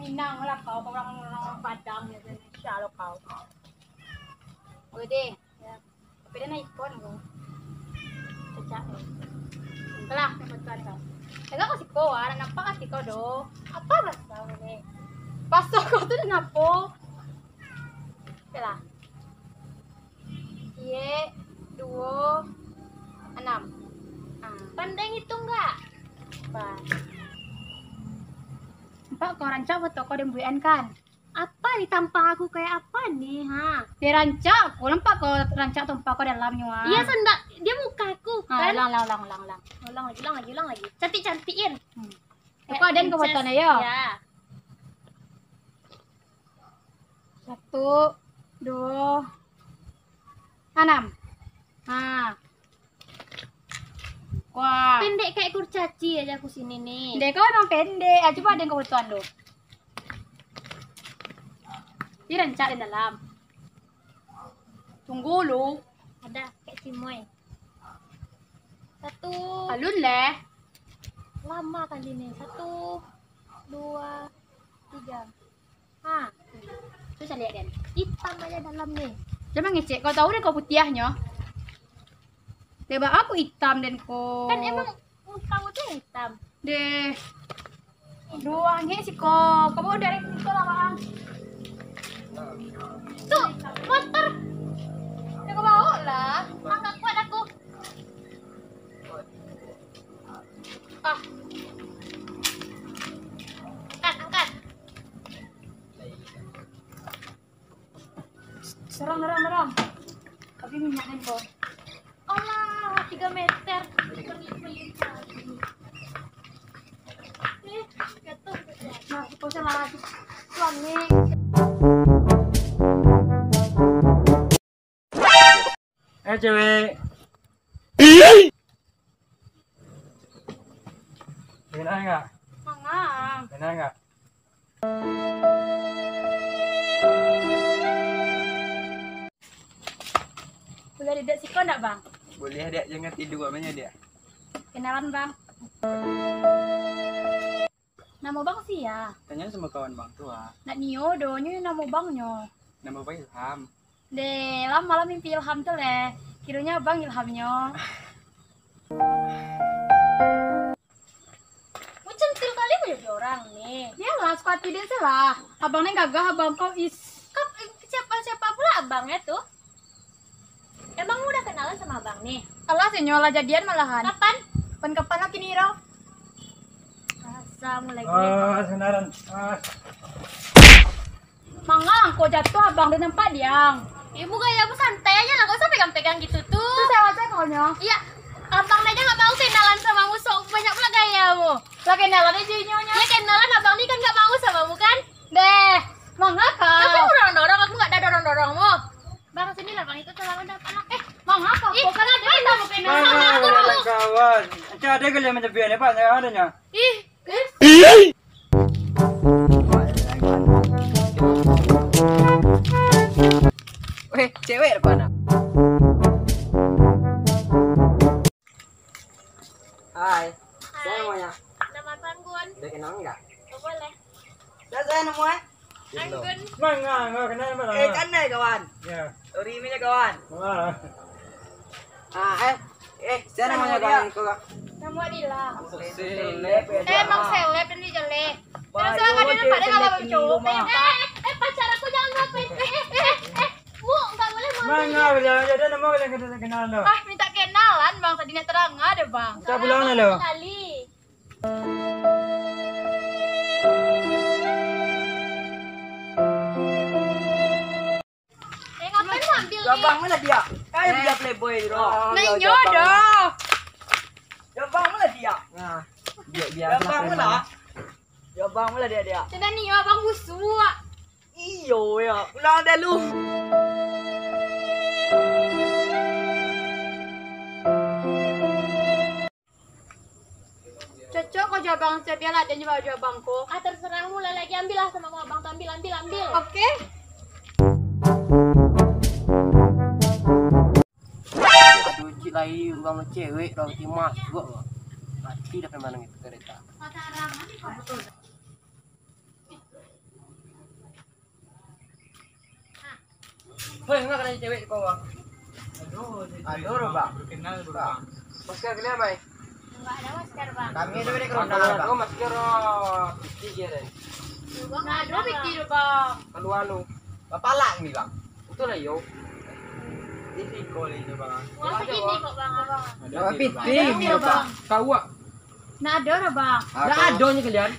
Minang lah kau orang Padang ya, Indonesia lo kau. Oke deh, ya. Tapi dia naik kon kau. Cecak. Telah, kebetulan kau. Enggak kasih kau, nampak kasih kau do. Apa bahasa ini? Bahasa kau tuh kenapa? Telah. 26. Pandai ngitung enggak? Pak, kau rancak foto kau dan kan? Apa ditampang aku kayak apa nih, ha? Dia rancak, aku nampak kau rancak tumpah kau dalamnya. Iya, sendak dia mukaku kan? Ulang lagi. Cantik-cantikin. Kau ada kau fotonya ya? Ya. 1, 2, 6. Wah. Pendek kayak kurcaci aja aku sini nih. Dek kau emang pendek. Coba ada kebutuhan lo. Dia rancak di dalam. Tunggu lu. Ada kayak Cimoy. 1. Alun leh. Lama kan ini. 1, 2, 3. Terus lihat Dan. Hitam aja dalam nih. Coba ngecek. Kau tahu deh kau putihnya. Coba aku hitam dan kau. Kan emang kamu tuh yang hitam. Deh. Dua nge sih kau. Kamu dari itu lah bang. Tuh, motor. Ya kau bawa lah. Enggak kuat aku. Angkat. Serang. Tapi minyak kan kau. Allah, 3 meter. Gatel. Nah, kau salah lagi. Suami. Cewek. Benar enggak? Mangang. Benar enggak? Boleh didak siko enggak bang? Boleh dia jangan tidur namanya dia. Kenalan bang. Nama bang sih ya. Tanya sama kawan bang tua. Nak nio donya nama bangnya. Nama bang Ilham. Deh, malam mimpi Ilham tuh leh. Kiranya bang Ilhamnya. Mau centil kali mau jadi orang nih. Ya lah, suka tidak salah. Abangnya gagah, abang kau is. Siapa pula abangnya tuh? Emang udah kenalan sama abang nih? Allah senyola jadian malahan. Kapan? Kapan lagi nih Ro? Rasa mulai Senaran. Mangang, kau jatuh abang dia nampak diang. Ibu gayamu santai aja lah, gak usah pegang-pegang gitu tuh. Itu sewa saya kaunya. Iya, abang aja gak mau kenalan sama kamu, sok banyak pula gayamu. Lah kenalan aja nyonya. Ya kenalan abang ini kan gak mau sama kamu kan? Deh, mangga Tapi kau. aku dorong-dorong, aku gak ada dorong-dorongmu. Bang sini lah bang, itu terlalu udah anak. Mangga kau. Kau kan ada kamu kenalan sama aku dulu. Kawan. Ada kali yang macam biar Pak, saya adanya. Weh, cewek depan. Hai. Saya namanya. Nama Anggun. Udah kenal enggak? Oh, boleh. Saya namanya. Anggun. Enggak kenal mana. Kan kawan. Ya. Sorry nya kawan. Wah. Saya namanya kawan kau. Nama Dila. Emang seleb dan dia jelek. Terus saya nggak nampak dia nggak mau coba. Pacar aku jangan ngapain. Bu, nggak boleh mau. Enggak, jadi nama yang kenal lo. Ah, minta kenalan bang. Tadinya terang ada bang. Kita pulang lo. Kali. Ngapain mau ambil nih? Abang mana dia? Kayak dia playboy bro. Nah nyodoh. Abang mana dia? Nah, dia Abang mana? Abang mana dia? Sudah nih abang busuk. Iyo ya, ulang dah lu. Cocok kau jawab bang saya biar ada jawab bangku. Terserah mulai lagi ambil lah sama abang tuh ambil. Oke. Cuci lagi sama cewek, roti mas gua. Mati dah memang itu kereta. Hoi, enggak kena cewek kau bang. Aduh, bang. Kenal bang. Masker kalian bay. Enggak ada masker, Bang. Kami itu beda kerana kau masker pici deh. Nah, dua pikir bang. Lalu. Bapak lang nih bang. Itu lah yo. Ini kol itu bang. Wah, segini kok, Bang. Bapak pici Ada, gitu bang. Kau ah. Nah, ada orang bang. Nggak ada nya kalian.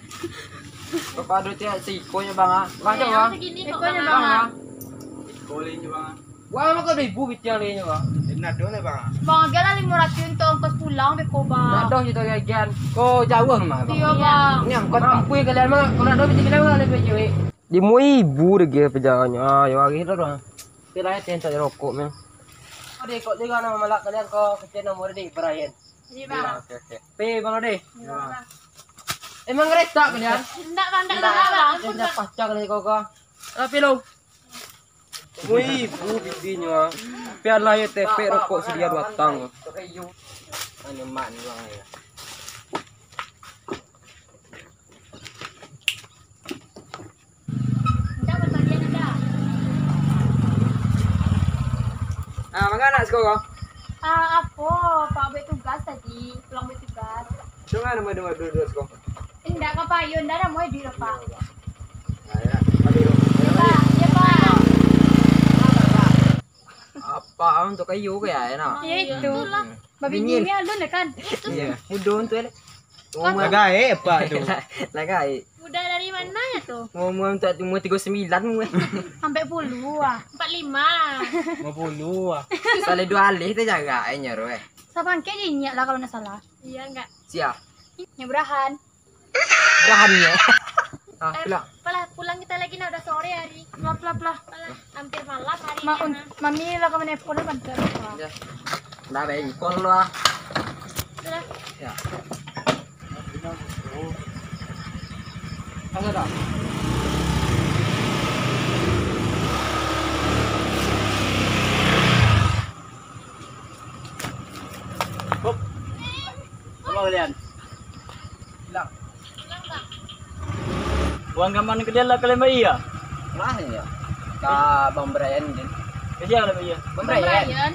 Bapak ada tiap sikonya bang ah. Bang Yang bang. segini kok, Ekonya, Bang. Bang. Kol itu bang. Wah, mak kau ada ibu pici yang lainnya bang. Ini ada nih bang. Bang, gala 500 untuk ongkos pulang beko bang. Nggak ada gitu kalian. Kau jauh rumah bang. Iya bang. Ini angkot mampu ya kalian mah. Kalau ada pici kalian mah lebih cewek. Di mau ibu deh gitu pejalannya. Ah, ya lagi itu dong. Tidak ada yang tak rokok mah. Oh deh, kok dia nama malak kalian kau kecil nomor deh Brian. Jadi bang. Oke oke. P bang deh. Iya, Bang. Emang ngeresta kalian? Enggak bang, enggak bang. Yang dah pasca kali kau kau. Tapi lo. Wih, bu bibinya. Piala ya TP rokok sedia 2 tang. Anu mak ni bang ya. Enggak berbagian ada. Ah, mana sekolah? Apa? Pak ambil tugas tadi. Pulang ambil tugas. Cuma nama dua sekolah. Enggak ke payun, dah mau di pak. Nah, ya. Aduh. Pak, ya pak. Apa untuk kayu kayak enak. Ya itu. Babi ini alun kan. Iya, mudun tuh. Lagai apa tuh? Lagai. Udah dari mana ya tuh? Ngomong tak mau 39 mu. Sampai puluh ah. 45. 50 ah. Salah 2 alih tu jaga nya roe. Sabang ke dinyak lah kalau nak salah. Iya enggak. Siap. Nyebrahan. Bahannya. Ah, pula. Pulang kita lagi nah udah sore hari. Lah. Malah hampir malam hari Ma, ini. mami lah kamu nelfon kan ter. Ya. Dah bengkol lah. Udah. Ya. Ada tak? Apa kalian? Hilang. Buang gambar ke dia lah kalian iya. Lah ya. Ka Bang Brian din. Kerja kalian iya. Bang Brian.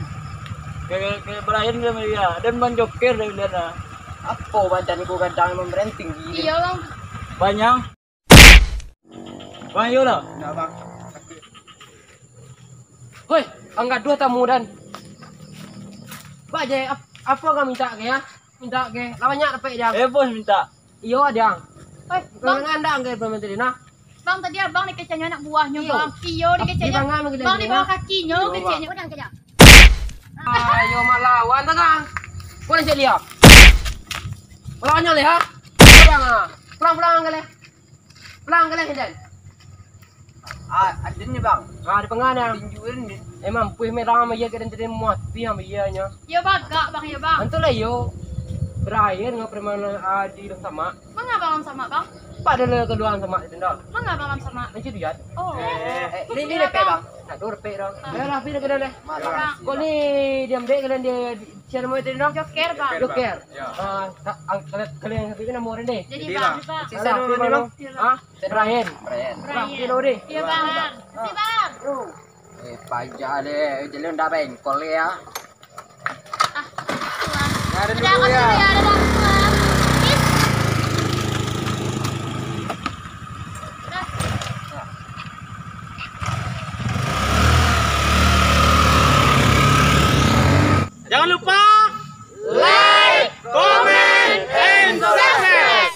Ke Brian kalian iya. Dan Bang Joker dari dia. Apa badan ku kadang Bang Brian tinggi. Iya bang. Banyak. Bang Yola. Enggak bang. Hoi, angkat 2 tamu dan. Pak je, apa kau minta ke ya? Minta ke. Lawannya dapat jang. Bos minta. Iyo ada. Bang, Bang anda angkat pemerintah nah. bang tadi abang dikecanya anak buahnya Iyo. bang. Iyo dikecanya. Bang di bawah kakinya kecanya. Udah kejap. Ayo malawan tak kang? Kau nak lihat? Lawannya le ha? Pulang kali. Pulang kali hendak. Ada ni bang. Di pengana. Tinjuin ni. Emang puih merah sama ia kena jadi muat pi sama ia nya. Iya bagak bang ya bang. Antu lah yo. Berakhir ngap permana di dalam sama. Bang abang sama bang. Pak ada keduaan sama itu dah. Bang abang sama. Nanti dia. Oh. Ini lepek bang. Nak dur lepek dah. Dah pi dah kena deh. Kau ni diam dek kalian dia share mau itu dah. Joker bang. Joker. Kalian tapi nama orang deh. Jadi bang. Sisa dulu bang. Ah, Brian. Bang, kilo deh. Iya bang. Si Bang. Pajak deh. Jalan dah bengkol ya. Ada Udah aku ya. Ada dah. Jangan lupa like, comment, and subscribe.